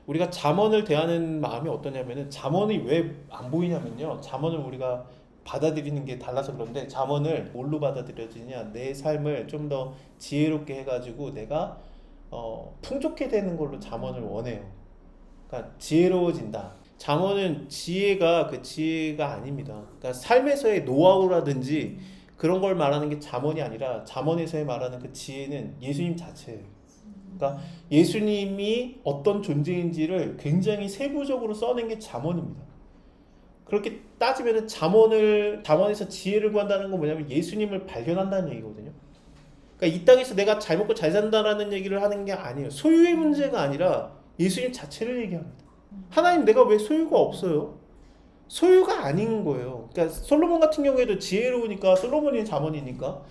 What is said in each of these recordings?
우리가 잠언을 대하는 마음이 어떠냐면은 잠언이 왜 안 보이냐면요. 잠언을 우리가 받아들이는 게 달라서 그런데 잠언을 뭘로 받아들여지냐? 내 삶을 좀 더 지혜롭게 해가지고 내가 풍족해 되는 걸로 잠언을 원해요. 그러니까 지혜로워진다. 잠언은 지혜가 그 지혜가 아닙니다. 그러니까 삶에서의 노하우라든지 그런 걸 말하는 게 잠언이 아니라 잠언에서의 말하는 그 지혜는 예수님 자체예요. 그러니까 예수님이 어떤 존재인지를 굉장히 세부적으로 써낸 게 잠언입니다. 그렇게 따지면 잠언에서 지혜를 구한다는 건 뭐냐면 예수님을 발견한다는 얘기거든요. 그러니까 이 땅에서 내가 잘 먹고 잘 산다라는 얘기를 하는 게 아니에요. 소유의 문제가 아니라 예수님 자체를 얘기합니다. 하나님 내가 왜 소유가 없어요? 소유가 아닌 거예요. 그러니까 솔로몬 같은 경우에도 지혜로우니까 솔로몬이 잠언이니까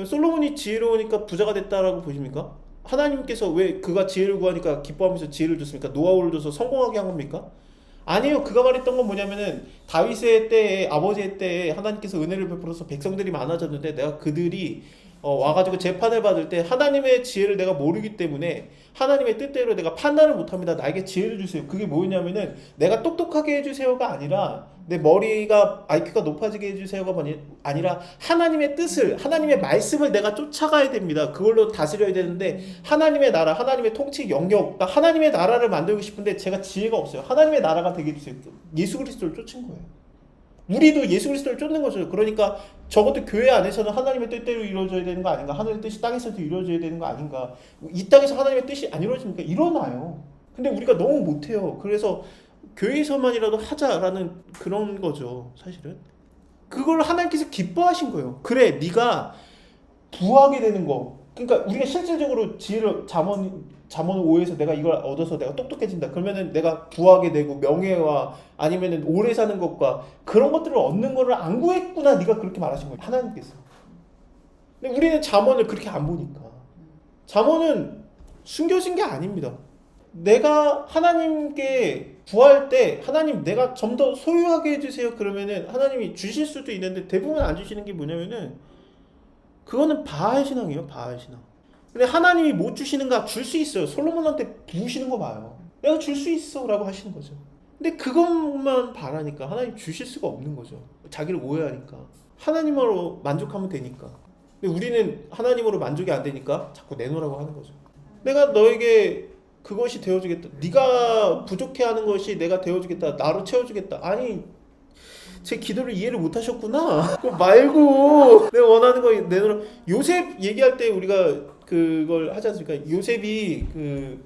솔로몬이 지혜로우니까 부자가 됐다라고 보십니까? 하나님께서 왜 그가 지혜를 구하니까 기뻐하면서 지혜를 줬습니까? 노하우를 줘서 성공하게 한 겁니까? 아니요. 그가 말했던 건 뭐냐면은 다윗의 때에 아버지의 때에 하나님께서 은혜를 베풀어서 백성들이 많아졌는데 내가 그들이 와가지고 재판을 받을 때 하나님의 지혜를 내가 모르기 때문에 하나님의 뜻대로 내가 판단을 못합니다. 나에게 지혜를 주세요. 그게 뭐냐면은 내가 똑똑하게 해주세요가 아니라 내 머리가 IQ가 높아지게 해주세요가 아니라 하나님의 뜻을 하나님의 말씀을 내가 쫓아가야 됩니다. 그걸로 다스려야 되는데 하나님의 나라 하나님의 통치 영역 그러니까 하나님의 나라를 만들고 싶은데 제가 지혜가 없어요. 하나님의 나라가 되게 해주세요. 예수 그리스도를 쫓은 거예요. 우리도 예수 그리스도를 쫓는 거죠. 그러니까 적어도 교회 안에서는 하나님의 뜻대로 이루어져야 되는 거 아닌가? 하늘의 뜻이 땅에서도 이루어져야 되는 거 아닌가? 이 땅에서 하나님의 뜻이 안 이루어집니까? 일어나요. 근데 우리가 너무 못해요. 그래서 교회에서만이라도 하자라는 그런 거죠. 사실은 그걸 하나님께서 기뻐하신 거예요. 그래, 네가 부하게 되는 거. 그러니까 우리가 실질적으로 지혜를 잠언 5에서 내가 이걸 얻어서 내가 똑똑해진다. 그러면은 내가 부하게 되고 명예와 아니면은 오래 사는 것과 그런 것들을 얻는 거를 안 구했구나. 네가 그렇게 말하신 거예요. 하나님께서. 근데 우리는 잠언을 그렇게 안 보니까. 잠언은 숨겨진 게 아닙니다. 내가 하나님께 구할 때 하나님 내가 좀 더 소유하게 해주세요. 그러면은 하나님이 주실 수도 있는데 대부분 안 주시는 게 뭐냐면은 그거는 바알 신앙이에요. 바알 신앙. 근데 하나님이 못 주시는가? 줄 수 있어요. 솔로몬한테 부으시는 거 봐요. 내가 줄 수 있어 라고 하시는 거죠. 근데 그것만 바라니까 하나님 주실 수가 없는 거죠. 자기를 오해하니까. 하나님으로 만족하면 되니까. 근데 우리는 하나님으로 만족이 안 되니까 자꾸 내놓으라고 하는 거죠. 내가 너에게 그것이 되어주겠다. 네가 부족해하는 것이 내가 되어주겠다. 나로 채워주겠다. 아니 제 기도를 이해를 못 하셨구나. 그거 말고 내가 원하는 거 내놓으라. 요셉 얘기할 때 우리가 그걸 하지 않습니까? 요셉이 그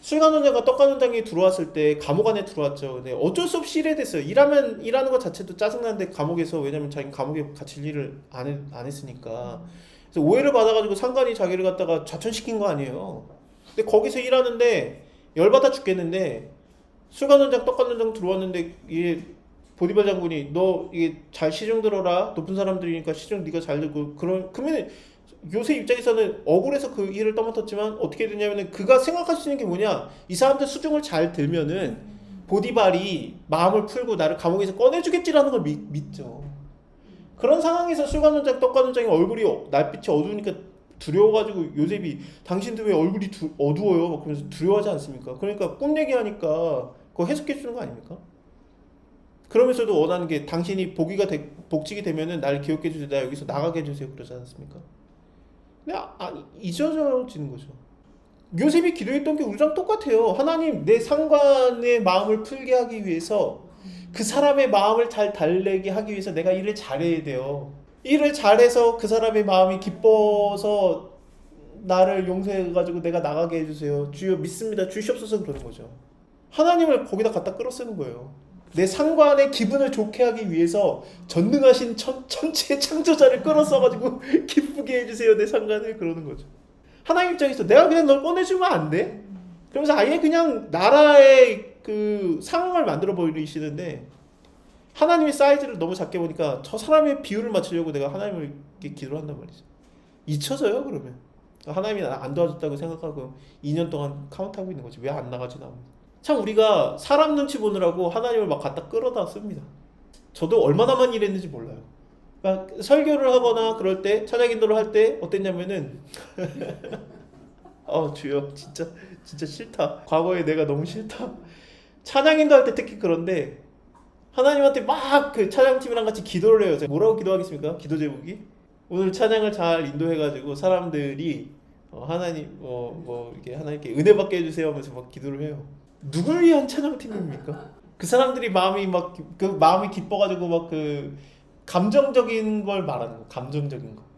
술간원장과 떡간원장이 들어왔을 때 감옥 안에 들어왔죠. 근데 어쩔 수 없이 일해댔어요. 일하는 것 자체도 짜증나는데 감옥에서 왜냐면 자기 감옥에 갇힐 일을 안 했으니까. 그래서 오해를 받아가지고 상관이 자기를 갖다가 좌천시킨 거 아니에요. 근데 거기서 일하는데 열받아 죽겠는데 술간원장 떡간원장 들어왔는데 이게 보디발 장군이 너 이게 잘 시중 들어라. 높은 사람들이니까 시중 네가 잘 듣고 그러면 요새 입장에서는 억울해서 그 일을 떠맡았지만 어떻게 되냐면은 그가 생각할 수 있는 게 뭐냐? 이 사람들 수중을 잘 들면은 보디발이 마음을 풀고 나를 감옥에서 꺼내주겠지라는 걸 믿죠. 그런 상황에서 술관원장, 떡관원장의 얼굴이 날빛이 어두우니까 두려워가지고 요셉이 당신들 왜 얼굴이 어두워요? 막 그러면서 두려워하지 않습니까? 그러니까 꿈 얘기하니까 그거 해석해 주는 거 아닙니까? 그러면서도 원하는 게 당신이 복직이 되면은 날 기억해 주세요. 나 여기서 나가게 해주세요. 그러지 않습니까? 근데 잊어져지는 거죠. 요셉이 기도했던 게 우리랑 똑같아요. 하나님 내 상관의 마음을 풀게 하기 위해서 그 사람의 마음을 잘 달래게 하기 위해서 내가 일을 잘해야 돼요. 일을 잘해서 그 사람의 마음이 기뻐서 나를 용서해가지고 내가 나가게 해주세요. 주여 믿습니다. 주시옵소서 그러는 거죠. 하나님을 거기다 갖다 끌어 쓰는 거예요. 내 상관의 기분을 좋게 하기 위해서 전능하신 천체의 창조자를 끌어 써가지고 기쁘게 해주세요 내 상관을 그러는 거죠. 하나님 입장에서 내가 그냥 널 꺼내주면 안 돼? 그러면서 아예 그냥 나라의 그 상황을 만들어 버리시는데 하나님의 사이즈를 너무 작게 보니까 저 사람의 비율을 맞추려고 내가 하나님을 이렇게 기도를 한단 말이죠. 잊혀져요 그러면. 하나님이 안 도와줬다고 생각하고 2년 동안 카운트하고 있는 거지. 왜 안 나가지 나? 참 우리가 사람 눈치 보느라고 하나님을 막 갖다 끌어다 씁니다. 저도 얼마나만 일했는지 몰라요. 그러니까 설교를 하거나 그럴 때 찬양 인도를 할 때 어땠냐면은 주여 진짜 싫다. 과거에 내가 너무 싫다. 찬양인도 할 때 특히 그런데 하나님한테 막 그 찬양팀이랑 같이 기도를 해요. 제가 뭐라고 기도하겠습니까? 기도 제목이 오늘 찬양을 잘 인도해가지고 사람들이 하나님 이렇게 하나님께 은혜 받게 해주세요 하면서 막 기도를 해요. 누굴 위한 찬양팀입니까? 그 사람들이 마음이 막 그 마음이 기뻐가지고 막 그 감정적인 걸 말하는 거,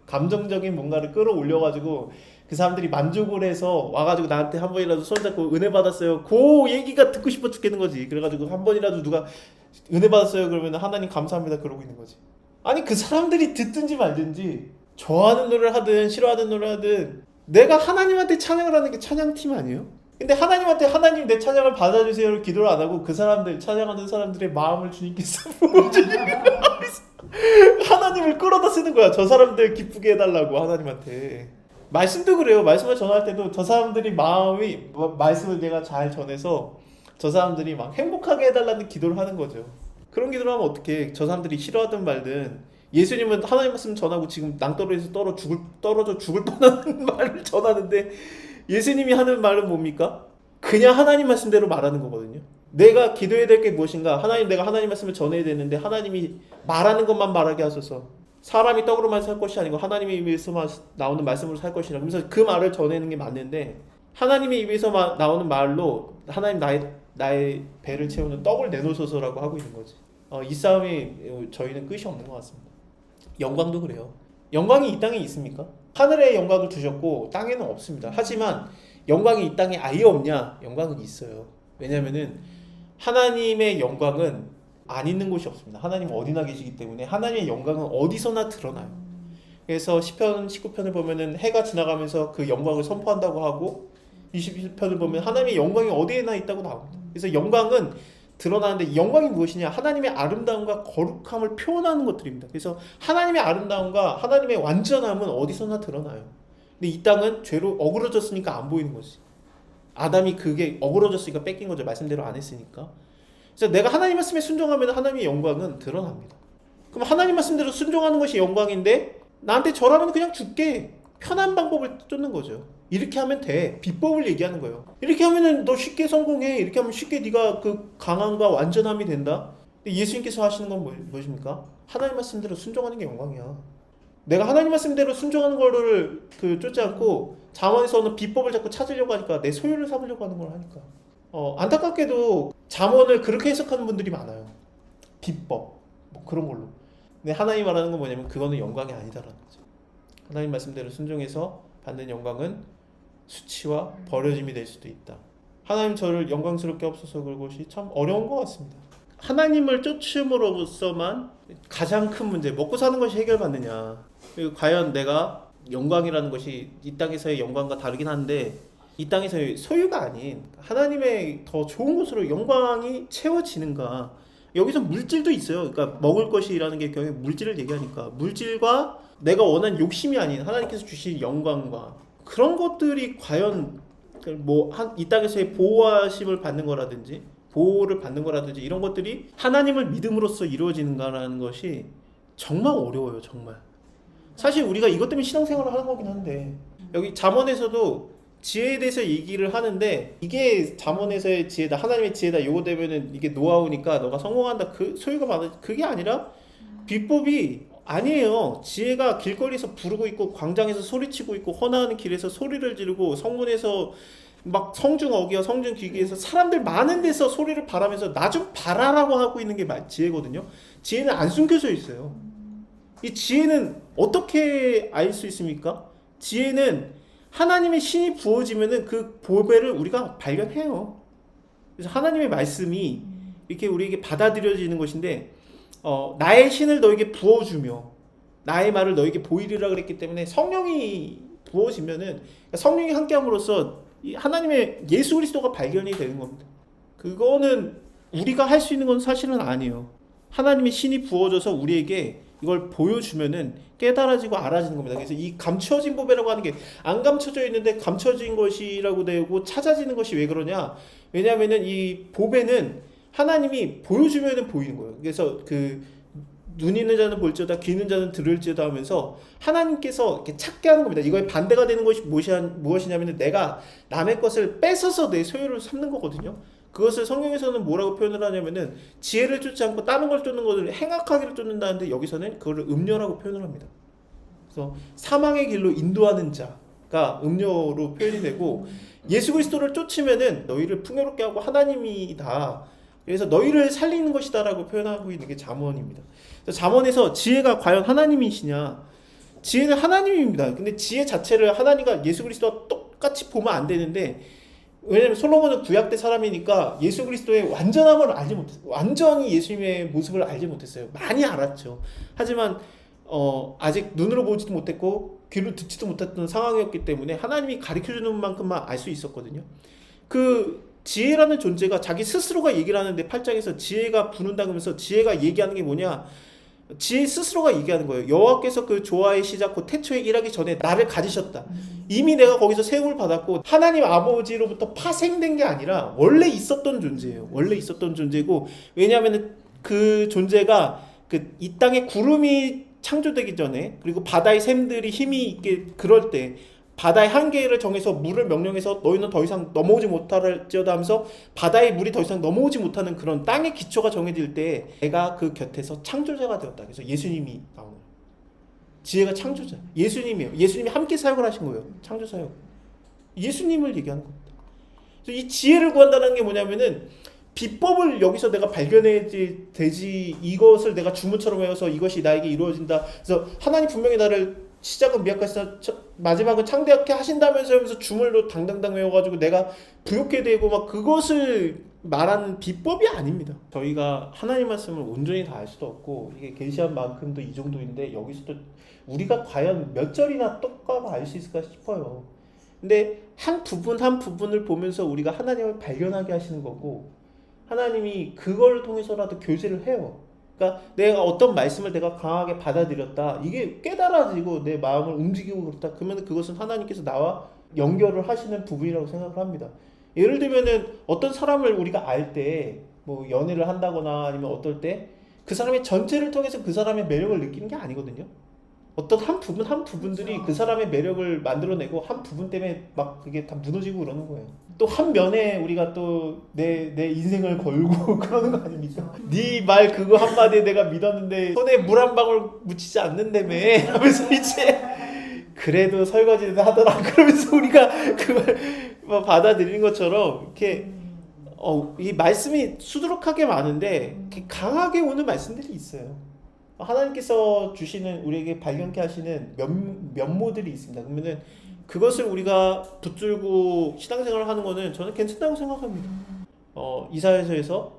감정적인 뭔가를 끌어올려가지고 그 사람들이 만족을 해서 와가지고 나한테 한 번이라도 손잡고 은혜 받았어요. 그 얘기가 듣고 싶어 죽겠는 거지. 그래가지고 한 번이라도 누가 은혜 받았어요 그러면 하나님 감사합니다 그러고 있는 거지. 아니 그 사람들이 듣든지 말든지 좋아하는 노래를 하든 싫어하는 노래를 하든 내가 하나님한테 찬양을 하는 게 찬양팀 아니에요? 근데 하나님한테 하나님 내 찬양을 받아주세요를 기도를 안 하고 그 사람들 찬양하는 사람들의 마음을 주님께서 하나님을 끌어다 쓰는 거야. 저 사람들 기쁘게 해달라고 하나님한테. 말씀도 그래요. 말씀을 전할 때도 저 사람들이 마음이 말씀을 내가 잘 전해서 저 사람들이 막 행복하게 해달라는 기도를 하는 거죠. 그런 기도를 하면 어떻게 저 사람들이 싫어하든 말든 예수님은 하나님 말씀 전하고 지금 낭떠러지에서 떨어져 죽을 뻔한 말을 전하는데 예수님이 하는 말은 뭡니까? 그냥 하나님 말씀대로 말하는 거거든요. 내가 기도해야 될 게 무엇인가? 하나님 내가 하나님 말씀을 전해야 되는데 하나님이 말하는 것만 말하게 하소서. 사람이 떡으로만 살 것이 아니고 하나님의 입에서만 나오는 말씀으로 살 것이라. 그래서 그 말을 전하는 게 맞는데 하나님의 입에서 나오는 말로 하나님 나의 배를 채우는 떡을 내놓으소서라고 하고 있는 거지. 이 싸움이 저희는 끝이 없는 것 같습니다. 영광도 그래요. 영광이 이 땅에 있습니까? 하늘에 영광을 주셨고 땅에는 없습니다. 하지만 영광이 이 땅에 아예 없냐? 영광은 있어요. 왜냐하면은 하나님의 영광은 안 있는 곳이 없습니다. 하나님은 어디나 계시기 때문에 하나님의 영광은 어디서나 드러나요. 그래서 시편 19편을 보면은 해가 지나가면서 그 영광을 선포한다고 하고 21편을 보면 하나님의 영광이 어디에나 있다고 나옵니다. 그래서 영광은 드러나는데 영광이 무엇이냐? 하나님의 아름다움과 거룩함을 표현하는 것들입니다. 그래서 하나님의 아름다움과 하나님의 완전함은 어디서나 드러나요. 근데 이 땅은 죄로 어그러졌으니까 안 보이는 거지. 아담이 그게 어그러졌으니까 뺏긴 거죠. 말씀대로 안 했으니까. 그래서 내가 하나님 말씀에 순종하면 하나님의 영광은 드러납니다. 그럼 하나님 말씀대로 순종하는 것이 영광인데 나한테 절하면 그냥 죽게 편한 방법을 쫓는 거죠. 이렇게 하면 돼. 비법을 얘기하는 거예요. 이렇게 하면은 너 쉽게 성공해. 이렇게 하면 쉽게 네가 그 강함과 완전함이 된다. 근데 예수님께서 하시는 건 무엇입니까? 하나님 말씀대로 순종하는 게 영광이야. 내가 하나님 말씀대로 순종하는 거를 쫓지 않고 잠언에서는 비법을 자꾸 찾으려고 하니까 내 소유를 삼으려고 하는 걸 하니까 안타깝게도 잠언을 그렇게 해석하는 분들이 많아요. 비법 그런 걸로. 근데 하나님 말하는 건 뭐냐면 그거는 영광이 아니다라는 거죠. 하나님 말씀대로 순종해서 받는 영광은 수치와 버려짐이 될 수도 있다. 하나님 저를 영광스럽게 없어서 그것이 참 어려운 것 같습니다. 하나님을 쫓음으로써만 가장 큰 문제, 먹고 사는 것이 해결받느냐. 그리고 과연 내가 영광이라는 것이 이 땅에서의 영광과 다르긴 한데 이 땅에서의 소유가 아닌 하나님의 더 좋은 곳으로 영광이 채워지는가. 여기서 물질도 있어요. 그러니까 먹을 것이라는 게 결국 물질을 얘기하니까 물질과 내가 원하는 욕심이 아닌 하나님께서 주신 영광과 그런 것들이 과연 이 땅에서의 보호하심을 받는 거라든지 보호를 받는 거라든지 이런 것들이 하나님을 믿음으로써 이루어지는가라는 것이 정말 어려워요. 정말. 사실 우리가 이것 때문에 신앙생활을 하는 거긴 한데 여기 잠언에서도 지혜에 대해서 얘기를 하는데 이게 잠언에서의 지혜다, 하나님의 지혜다. 요거 되면은 이게 노하우니까 너가 성공한다. 그 소유가 많아. 그게 아니라 비법이 아니에요. 지혜가 길거리에서 부르고 있고 광장에서 소리치고 있고 헌화하는 길에서 소리를 지르고 성문에서 막 성중 어기와 성중 귀기에서 사람들 많은 데서 소리를 바라면서 나 좀 봐라라고 하고 있는 게 지혜거든요. 지혜는 안 숨겨져 있어요. 이 지혜는 어떻게 알 수 있습니까? 지혜는 하나님의 신이 부어지면은 그 보배를 우리가 발견해요. 그래서 하나님의 말씀이 이렇게 우리에게 받아들여지는 것인데 나의 신을 너에게 부어주며 나의 말을 너에게 보이리라 그랬기 때문에 성령이 부어지면은 그러니까 성령이 함께함으로써 이 하나님의 예수 그리스도가 발견이 되는 겁니다. 그거는 우리가 할 수 있는 건 사실은 아니에요. 하나님의 신이 부어져서 우리에게 이걸 보여주면은 깨달아지고 알아지는 겁니다. 그래서 이 감춰진 보배라고 하는 게 안 감춰져 있는데 감춰진 것이라고 되고 찾아지는 것이 왜 그러냐? 왜냐하면은 이 보배는 하나님이 보여주면은 보이는 거예요. 그래서 눈 있는 자는 볼지어다 귀 있는 자는 들을지어다 하면서 하나님께서 이렇게 찾게 하는 겁니다. 이거에 반대가 되는 것이 무엇이냐면 내가 남의 것을 뺏어서 내 소유를 삼는 거거든요. 그것을 성경에서는 뭐라고 표현을 하냐면은 지혜를 쫓지 않고 다른 걸 쫓는 것을 행악하기를 쫓는다는데 여기서는 그거를 음료라고 표현을 합니다. 그래서 사망의 길로 인도하는 자가 음료로 표현이 되고 예수 그리스도를 쫓으면은 너희를 풍요롭게 하고 하나님이다. 그래서 너희를 살리는 것이다라고 표현하고 있는 게 잠언입니다. 잠언에서 지혜가 과연 하나님이시냐? 지혜는 하나님입니다. 근데 지혜 자체를 하나님과 예수 그리스도와 똑같이 보면 안 되는데 왜냐면 솔로몬은 구약 때 사람이니까 예수 그리스도의 완전함을 알지 못했어요. 완전히 예수님의 모습을 알지 못했어요. 많이 알았죠. 하지만 아직 눈으로 보지도 못했고 귀로 듣지도 못했던 상황이었기 때문에 하나님이 가르쳐주는 만큼만 알 수 있었거든요. 그 지혜라는 존재가 자기 스스로가 얘기를 하는데 8장에서 지혜가 부른다 그러면서 지혜가 얘기하는 게 뭐냐? 지혜 스스로가 얘기하는 거예요. 여호와께서 그 조화의 시작 곧 태초에 일하기 전에 나를 가지셨다. 이미 내가 거기서 세움을 받았고 하나님 아버지로부터 파생된 게 아니라 원래 있었던 존재예요. 원래 있었던 존재고 왜냐하면 그 존재가 이 땅에 구름이 창조되기 전에 그리고 바다의 샘들이 힘이 있게 그럴 때 바다의 한계를 정해서 물을 명령해서 너희는 더 이상 넘어오지 못할지어다 하면서 바다의 물이 더 이상 넘어오지 못하는 그런 땅의 기초가 정해질 때 내가 그 곁에서 창조자가 되었다. 그래서 예수님이 나오는 지혜가 창조자. 예수님이에요. 예수님이 함께 사역을 하신 거예요. 창조 사역. 예수님을 얘기하는 겁니다. 그래서 이 지혜를 구한다는 게 뭐냐면은 비법을 여기서 내가 발견해야지 되지 이것을 내가 주문처럼 외워서 이것이 나에게 이루어진다. 그래서 하나님 분명히 나를 시작은 미약하시나 마지막은 창대하게 하신다면서 하면서 주물로 당당당 외워가지고 내가 부욕해 되고 막 그것을 말하는 비법이 아닙니다. 저희가 하나님 말씀을 온전히 다 알 수도 없고 이게 계시한 만큼도 이 정도인데 여기서도 우리가 과연 몇 절이나 똑바로 알 수 있을까 싶어요. 근데 한 부분 한 부분을 보면서 우리가 하나님을 발견하게 하시는 거고 하나님이 그걸 통해서라도 교제를 해요. 그러니까 내가 어떤 말씀을 내가 강하게 받아들였다. 이게 깨달아지고 내 마음을 움직이고 그렇다. 그러면 그것은 하나님께서 나와 연결을 하시는 부분이라고 생각을 합니다. 예를 들면은 어떤 사람을 우리가 알 때 뭐 연애를 한다거나 아니면 어떨 때 그 사람의 전체를 통해서 그 사람의 매력을 느끼는 게 아니거든요. 어떤 한 부분 한 부분들이 그 사람의 매력을 만들어내고 한 부분 때문에 막 그게 다 무너지고 그러는 거예요. 또 한 면에 우리가 또 내 인생을 걸고 그러는 거 아닙니까? 네 말 그거 한마디에 내가 믿었는데 손에 물 한 방울 묻히지 않는다며 하면서 이제 그래도 설거지는 하더라 그러면서 우리가 그걸 뭐 받아들이는 것처럼 이렇게 이 말씀이 수두룩하게 많은데 이렇게 강하게 오는 말씀들이 있어요. 하나님께서 주시는 우리에게 발견케 하시는 면모들이 있습니다. 그러면은 그것을 우리가 붙들고 신앙생활을 하는 거는 저는 괜찮다고 생각합니다. 이사야서에서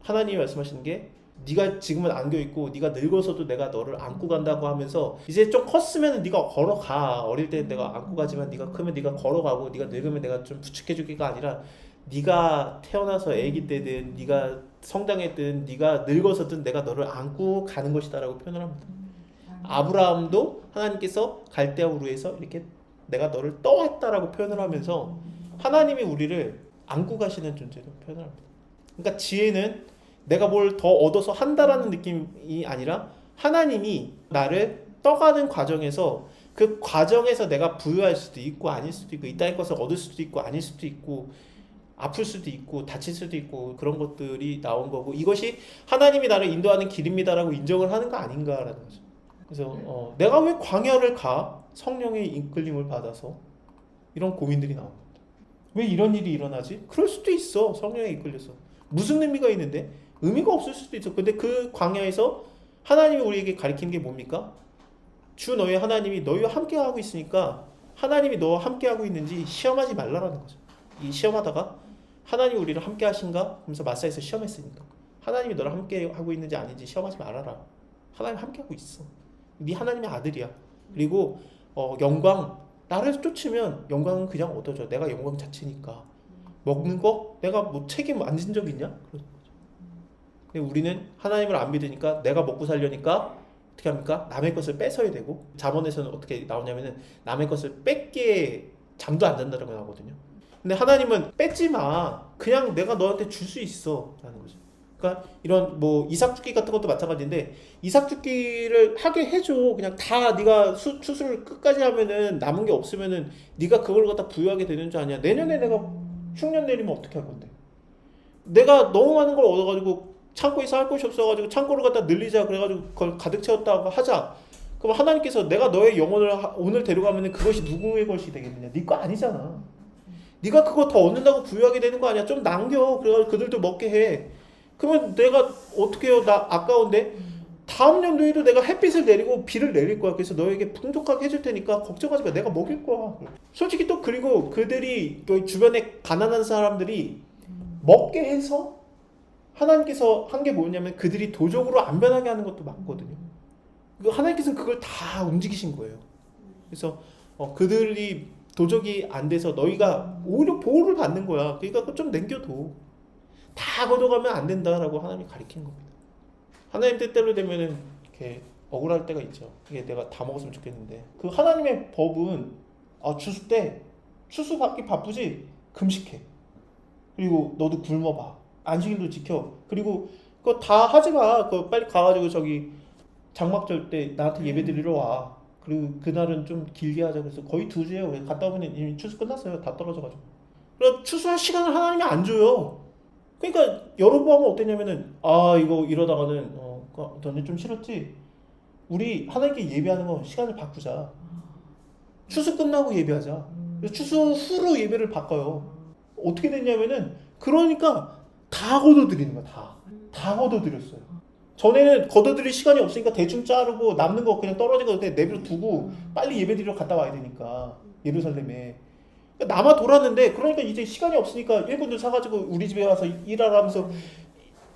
하나님이 말씀하시는 게 네가 지금은 안겨 있고 네가 늙어서도 내가 너를 안고 간다고 하면서 이제 좀 컸으면 네가 걸어가. 어릴 때 내가 안고 가지만 네가 크면 네가 걸어가고 네가 늙으면 내가 좀 부축해 주기가 아니라 네가 태어나서 아기 때든 네가 성장했든 네가 늙어서든 내가 너를 안고 가는 것이다라고 표현을 합니다. 아브라함도 하나님께서 갈대아 우르에서 이렇게 내가 너를 떠왔다라고 표현을 하면서 하나님이 우리를 안고 가시는 존재로 표현을 합니다. 그러니까 지혜는 내가 뭘 더 얻어서 한다라는 느낌이 아니라 하나님이 나를 떠가는 과정에서 그 과정에서 내가 부유할 수도 있고 아닐 수도 있고 이 땅의 것을 얻을 수도 있고 아닐 수도 있고 아플 수도 있고 다칠 수도 있고 그런 것들이 나온 거고 이것이 하나님이 나를 인도하는 길입니다라고 인정을 하는 거 아닌가라는 거죠. 그래서 내가 왜 광야를 가? 성령의 이끌림을 받아서 이런 고민들이 나옵니다. 왜 이런 일이 일어나지? 그럴 수도 있어. 성령에 이끌려서. 무슨 의미가 있는데? 의미가 없을 수도 있어. 근데 그 광야에서 하나님이 우리에게 가르치는 게 뭡니까? 주 너희 하나님이 너희와 함께 하고 있으니까 하나님이 너와 함께 하고 있는지 시험하지 말라라는 거죠. 이 시험하다가 하나님이 우리를 함께 하신가? 하면서 마사에서 시험했으니까 하나님이 너를 함께 하고 있는지 아닌지 시험하지 말아라. 하나님 함께 하고 있어. 네 하나님의 아들이야. 그리고 영광 나를 쫓으면 영광은 그냥 얻어져. 내가 영광 자체니까. 먹는 거 내가 뭐 책임 안 진 적 있냐? 그런 거죠. 근데 우리는 하나님을 안 믿으니까 내가 먹고 살려니까 어떻게 합니까? 남의 것을 뺏어야 되고 잠언에서는 어떻게 나오냐면은 남의 것을 뺏기에 잠도 안 잔다라고 나오거든요. 근데 하나님은 뺏지 마. 그냥 내가 너한테 줄 수 있어 라는 거죠. 그러니까 이런 뭐 이삭죽기 같은 것도 마찬가지인데 이삭죽기를 하게 해줘. 그냥 다 네가 수술을 끝까지 하면은 남은 게 없으면은 네가 그걸 갖다 부여하게 되는 줄 아냐. 내년에 내가 흉년 내리면 어떻게 할 건데? 내가 너무 많은 걸 얻어가지고 창고에서 할 곳이 없어가지고 창고를 갖다 늘리자 그래가지고 그걸 가득 채웠다고 하자. 그럼 하나님께서 내가 너의 영혼을 오늘 데려가면은 그것이 누구의 것이 되겠느냐? 네 거 아니잖아. 네가 그거 더 얻는다고 부여하게 되는 거 아니야? 좀 남겨. 그래가지고 그들도 먹게 해. 그러면 내가 어떻게 해요? 나 아까운데 다음 연도에도 내가 햇빛을 내리고 비를 내릴 거야. 그래서 너에게 풍족하게 해줄 테니까 걱정하지 마. 내가 먹일 거야. 솔직히 또 그리고 그들이 주변에 가난한 사람들이 먹게 해서 하나님께서 한 게 뭐냐면 그들이 도적으로 안 변하게 하는 것도 맞거든요. 하나님께서는 그걸 다 움직이신 거예요. 그래서 그들이 도적이 안 돼서 너희가 오히려 보호를 받는 거야. 그러니까 좀 남겨둬. 다 걷어가면 안 된다라고 하나님이 가르치는 겁니다. 하나님 뜻대로 되면은 이렇게 억울할 때가 있죠. 이게 내가 다 먹었으면 좋겠는데 그 하나님의 법은 추수 때 추수 받기 바쁘지 금식해. 그리고 너도 굶어봐. 안식일도 지켜. 그리고 그거 다 하지 마. 그거 빨리 가가지고 저기 장막절 때 나한테 예배 드리러 와. 그리고 그날은 좀 길게 하자. 그래서 거의 2주예요. 갔다 오면 이미 추수 끝났어요. 다 떨어져가지고. 그래서 추수할 시간을 하나님이 안 줘요. 그러니까 여로보암은 어땠냐면은 이거 이러다가는 너네 좀 싫었지? 우리 하나님께 예배하는 거 시간을 바꾸자. 추수 끝나고 예배하자. 추수 후로 예배를 바꿔요. 어떻게 됐냐면은 그러니까 다 걷어들이는 거야. 다 걷어들였어요. 전에는 걷어들일 시간이 없으니까 대충 자르고 남는 거 그냥 떨어진 거 내버려 두고 빨리 예배드리러 갔다 와야 되니까 예루살렘에. 남아 돌았는데 그러니까 이제 시간이 없으니까 일꾼들 사가지고 우리 집에 와서 일하라 하면서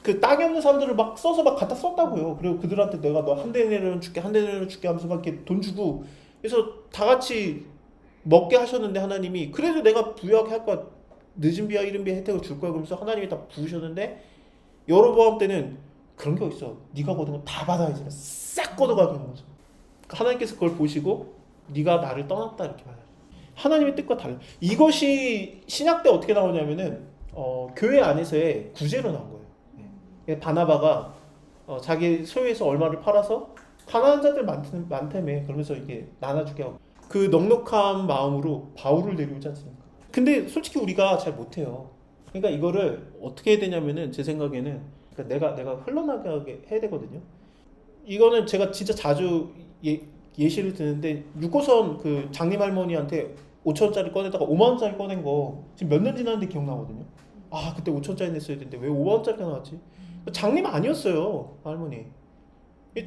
그 땅이 없는 사람들을 막 써서 막 갖다 썼다고요. 그리고 그들한테 내가 너 한 대내는 줄게 한 대내는 줄게 하면서 막 이렇게 돈 주고 그래서 다 같이 먹게 하셨는데 하나님이 그래도 내가 부유하게 할 거야. 늦은 비와 이른 비의 혜택을 줄 거야. 그러면서 하나님이 다 부으셨는데 여로보암 때는 그런 게 어딨어. 네가 거둔 거 다 받아야지. 싹 걷어가게 하는 거죠. 하나님께서 그걸 보시고 네가 나를 떠났다 이렇게 말해요. 하나님의 뜻과 달라. 이것이 신약 때 어떻게 나오냐면은 교회 안에서의 구제로 나온 거예요. 바나바가 자기 소유에서 얼마를 팔아서 가난한 자들 많다며 그러면서 이게 나눠주게 하고 그 넉넉한 마음으로 바울을 데려오지 않습니까? 근데 솔직히 우리가 잘 못해요. 그러니까 이거를 어떻게 해야 되냐면은 제 생각에는 그러니까 내가 흘러나가게 해야 되거든요. 이거는 제가 진짜 자주 예시를 드는데 6호선 그 장님 할머니한테 5천원짜리 꺼내다가 5만원짜리 꺼낸 거 지금 몇 년 지났는데 기억나거든요. 그때 5천원짜리 냈어야 되는데 왜 5만원짜리가 나왔지? 장님 아니었어요 할머니.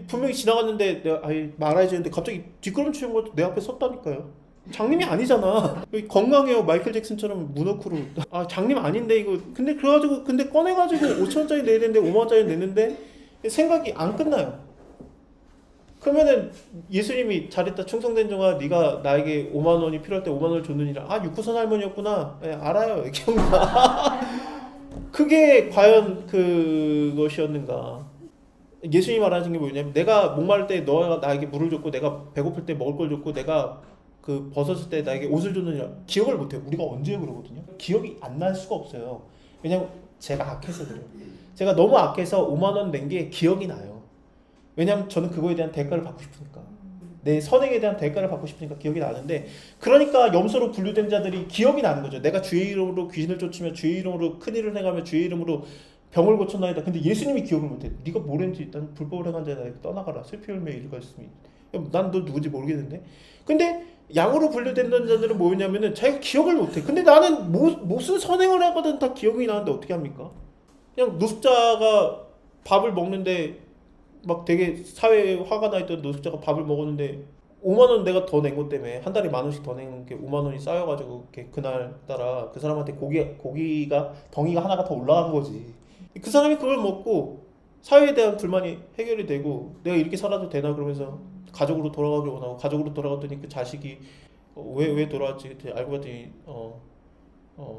분명히 지나갔는데 내가 말아야지 했는데 갑자기 뒷걸음 치는 것도 내 앞에 섰다니까요. 장님이 아니잖아. 건강해요 마이클 잭슨처럼 문어크로. 장님 아닌데 이거 근데 그래가지고 근데 꺼내가지고 5천원짜리 내야 되는데 5만원짜리 냈는데 생각이 안 끝나요. 그러면은 예수님이 잘했다 충성된 종아 네가 나에게 5만 원이 필요할 때 5만 원을 줬느니라. 6호선 할머니였구나. 알아요. 기억나. 그게 과연 그것이었는가. 예수님이 말하신 게 뭐냐면 내가 목마를 때 너가 나에게 물을 줬고 내가 배고플 때 먹을 걸 줬고 내가 그 벗었을 때 나에게 옷을 줬느니라. 기억을 못해요. 우리가 언제 그러거든요. 기억이 안 날 수가 없어요. 왜냐면 제가 악해서 그래요. 제가 너무 악해서 5만 원 낸 게 기억이 나요. 왜냐면 저는 그거에 대한 대가를 받고 싶으니까. 내 선행에 대한 대가를 받고 싶으니까 기억이 나는데 그러니까 염소로 분류된 자들이 기억이 나는 거죠. 내가 주의 이름으로 귀신을 쫓으며 주의 이름으로 큰일을 행하며 주의 이름으로 병을 고쳤나이다. 근데 예수님이 기억을 못해. 네가 뭘 했는지 일단 불법을 행한 자에 나에게 떠나가라. 슬피 열매 이르가 있으니. 난 너 누군지 모르겠는데. 근데 양으로 분류된 자들은 뭐냐면은 자기가 기억을 못해. 근데 나는 무슨 선행을 하거든 다 기억이 나는데 어떻게 합니까? 그냥 노숙자가 밥을 먹는데 막 되게 사회에 화가 나 있던 노숙자가 밥을 먹었는데 5만 원 내가 더 낸 것 때문에 한 달에 1만 원씩 더 내는 게 5만 원이 쌓여가지고 이렇게 그날 따라 그 사람한테 고기가 덩이가 하나가 더 올라간 거지. 그 사람이 그걸 먹고 사회에 대한 불만이 해결이 되고 내가 이렇게 살아도 되나 그러면서 가족으로 돌아가길 원하고 가족으로 돌아갔더니 그 자식이 왜 돌아왔지? 그때 알고 봤더니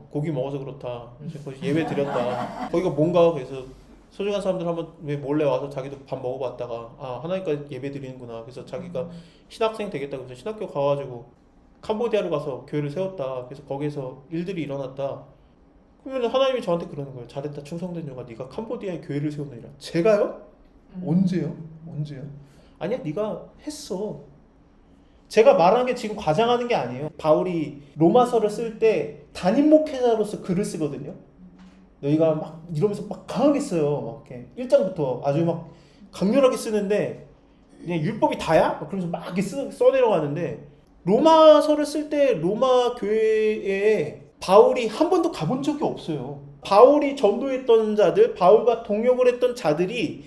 고기 먹어서 그렇다. 그래서 예배 드렸다. 거기가 뭔가 그래서 소중한 사람들 한번 왜 몰래 와서 자기도 밥 먹어봤다가 하나님까지 예배 드리는구나. 그래서 자기가 신학생 되겠다. 그래서 신학교 가가지고 캄보디아로 가서 교회를 세웠다. 그래서 거기에서 일들이 일어났다. 그러면 하나님이 저한테 그러는 거예요. 잘했다 충성된 자가 네가 캄보디아에 교회를 세우느니라. 제가요? 언제요? 언제요? 아니야 네가 했어. 제가 말한 게 지금 과장하는 게 아니에요. 바울이 로마서를 쓸 때 담임 목회자로서 글을 쓰거든요. 너희가 막 이러면서 막 강하게 써요. 막 이렇게 1장부터 아주 막 강렬하게 쓰는데 그냥 율법이 다야? 막 그러면서 막 이렇게 써내려가는데 로마서를 쓸 때 로마 교회에 바울이 한 번도 가본 적이 없어요. 바울이 전도했던 자들, 바울과 동역을 했던 자들이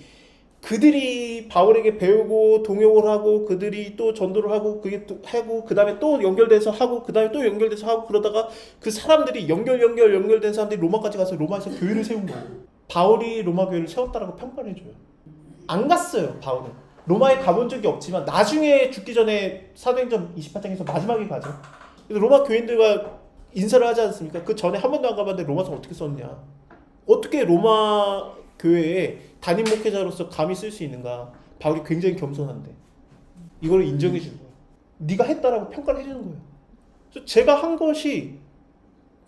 그들이 바울에게 배우고 동역을 하고 그들이 또 전도를 하고 그게 또 하고 그 다음에 또 연결돼서 하고 그 다음에 또 연결돼서 하고 그러다가 그 사람들이 연결된 사람들이 로마까지 가서 로마에서 교회를 세운 거예요. 바울이 로마 교회를 세웠다라고 평가를 해줘요. 안 갔어요. 바울은 로마에 가본 적이 없지만 나중에 죽기 전에 사도행전 28장에서 마지막에 가죠. 그래서 로마 교인들과 인사를 하지 않습니까? 그 전에 한 번도 안 가봤는데 로마서 어떻게 썼냐? 어떻게 로마 교회에 담임 목회자로서 감히 쓸 수 있는가? 바울이 굉장히 겸손한데 이걸 인정해 주는 거예요. 네가 했다라고 평가를 해주는 거예요. 그래서 제가 한 것이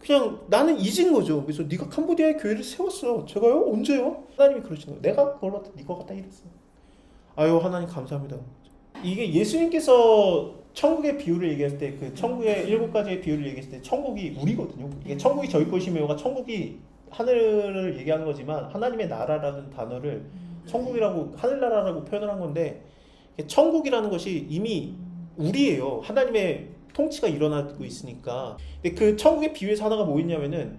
그냥 나는 잊은 거죠. 그래서 네가 캄보디아에 교회를 세웠어. 제가요? 언제요? 하나님이 그러시는 거예요. 내가 그걸 갖다 네가 갖다 이랬어. 아유 하나님 감사합니다. 이게 예수님께서 천국의 비유를 얘기할 때 그 천국의 7가지의 비유를 얘기했을 때 천국이 우리거든요. 이게 천국이 저희 것이며가 천국이 하늘을 얘기하는 거지만 하나님의 나라라는 단어를 천국이라고 하늘나라라고 표현을 한 건데 천국이라는 것이 이미 우리예요. 하나님의 통치가 일어나고 있으니까. 근데 그 천국의 비유에서 하나가 뭐 있냐면은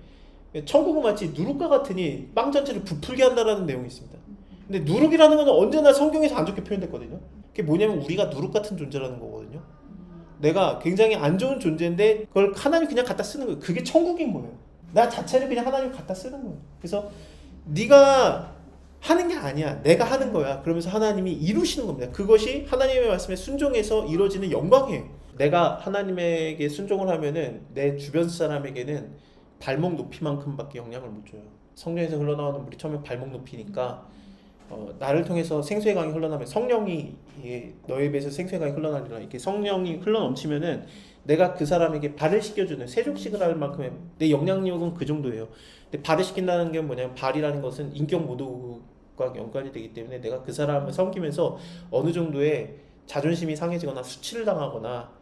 천국은 마치 누룩과 같으니 빵 전체를 부풀게 한다라는 내용이 있습니다. 근데 누룩이라는 건 언제나 성경에서 안 좋게 표현됐거든요. 그게 뭐냐면 우리가 누룩 같은 존재라는 거거든요. 내가 굉장히 안 좋은 존재인데 그걸 하나님 그냥 갖다 쓰는 거예요. 그게 천국인 거예요. 나 자체를 그냥 하나님 갖다 쓰는 거예요. 그래서 네가 하는 게 아니야. 내가 하는 거야. 그러면서 하나님이 이루시는 겁니다. 그것이 하나님의 말씀에 순종해서 이루어지는 영광이에요. 내가 하나님에게 순종을 하면은 내 주변 사람에게는 발목 높이만큼밖에 영향을 못 줘요. 성령에서 흘러나오는 물이 처음에 발목 높이니까 나를 통해서 생수의 강이 흘러나면 성령이 너에 비해서 생수의 강이 흘러나리라. 이렇게 성령이 흘러넘치면은 내가 그 사람에게 발을 씻겨주는 세족식을 할 만큼의 내 영향력은 그 정도예요. 근데 발을 씻긴다는 게 뭐냐면 발이라는 것은 인격 모독과 연관이 되기 때문에 내가 그 사람을 섬기면서 어느 정도의 자존심이 상해지거나 수치를 당하거나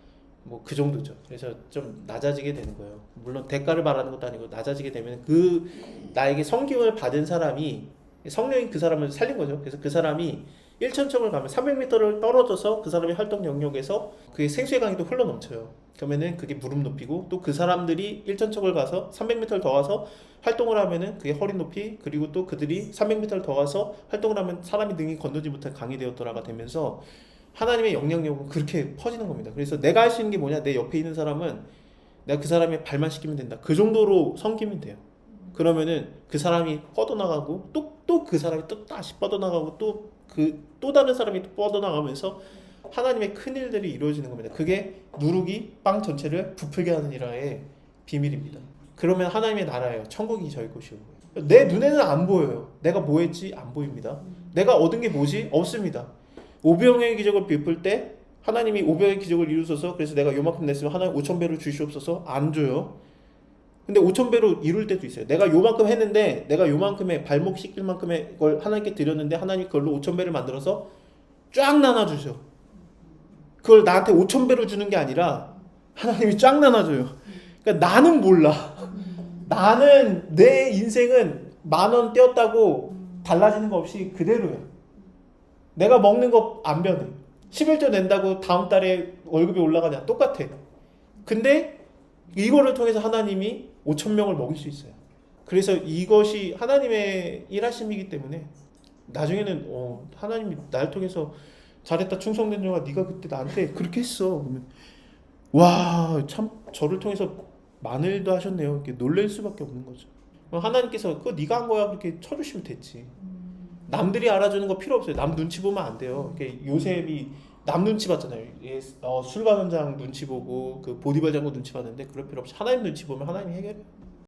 뭐 그 정도죠. 그래서 좀 낮아지게 되는 거예요. 물론 대가를 바라는 것도 아니고 낮아지게 되면 그 나에게 섬김을 받은 사람이 성령이 그 사람을 살린 거죠. 그래서 그 사람이 1,000척을 가면 300m를 떨어져서 그 사람의 활동 영역에서 그게 생수의 강이 또 흘러넘쳐요. 그러면은 그게 무릎 높이고 또 그 사람들이 1,000척을 가서 300m를 더 가서 활동을 하면은 그게 허리 높이 그리고 또 그들이 300m를 더 가서 활동을 하면 사람이 능히 건너지 못할 강이 되었더라가 되면서 하나님의 영향력은 그렇게 퍼지는 겁니다. 그래서 내가 할 수 있는 게 뭐냐? 내 옆에 있는 사람은 내가 그 사람의 발만 씻기면 된다. 그 정도로 섬기면 돼요. 그러면은 그 사람이 뻗어나가고 또 그 사람이 또 다시 뻗어나가고 또 다른 사람이 또 뻗어나가면서 하나님의 큰 일들이 이루어지는 겁니다. 그게 누룩이 빵 전체를 부풀게 하느니라의 비밀입니다. 그러면 하나님의 나라예요. 천국이 저희 것이요. 내 눈에는 안 보여요. 내가 뭐 했지? 안 보입니다. 내가 얻은 게 뭐지? 없습니다. 5병의 기적을 베풀 때 하나님이 5병의 기적을 이루셔서 그래서 내가 요만큼 냈으면 하나님 5,000배로 주시옵소서 안 줘요. 근데 5,000배로 이룰 때도 있어요. 내가 요만큼 했는데 내가 요만큼의 발목 씻길 만큼의 걸 하나님께 드렸는데 하나님이 그걸로 5,000배를 만들어서 쫙 나눠주죠. 그걸 나한테 5,000배로 주는 게 아니라 하나님이 쫙 나눠줘요. 그러니까 나는 몰라. 나는 내 인생은 10,000원 떼었다고 달라지는 거 없이 그대로야. 내가 먹는 거 안 변해. 11조 낸다고 다음 달에 월급이 올라가냐? 똑같아. 근데 이거를 통해서 하나님이 5,000명을 먹일 수 있어요. 그래서 이것이 하나님의 일하심이기 때문에 나중에는 하나님이 날 통해서 잘했다 충성된 자가 네가 그때 나한테 그렇게 했어. 그러면 와 참 저를 통해서 많은 일도 하셨네요. 이렇게 놀랄 수밖에 없는 거죠. 하나님께서 그거 네가 한 거야 그렇게 쳐주시면 됐지. 남들이 알아주는 거 필요 없어요. 남 눈치 보면 안 돼요. 요셉이 남 눈치 봤잖아요. 술관 원장 눈치 보고 그 보디발 장군 눈치 봤는데 그럴 필요 없이 하나님 눈치 보면 하나님이 해결해요.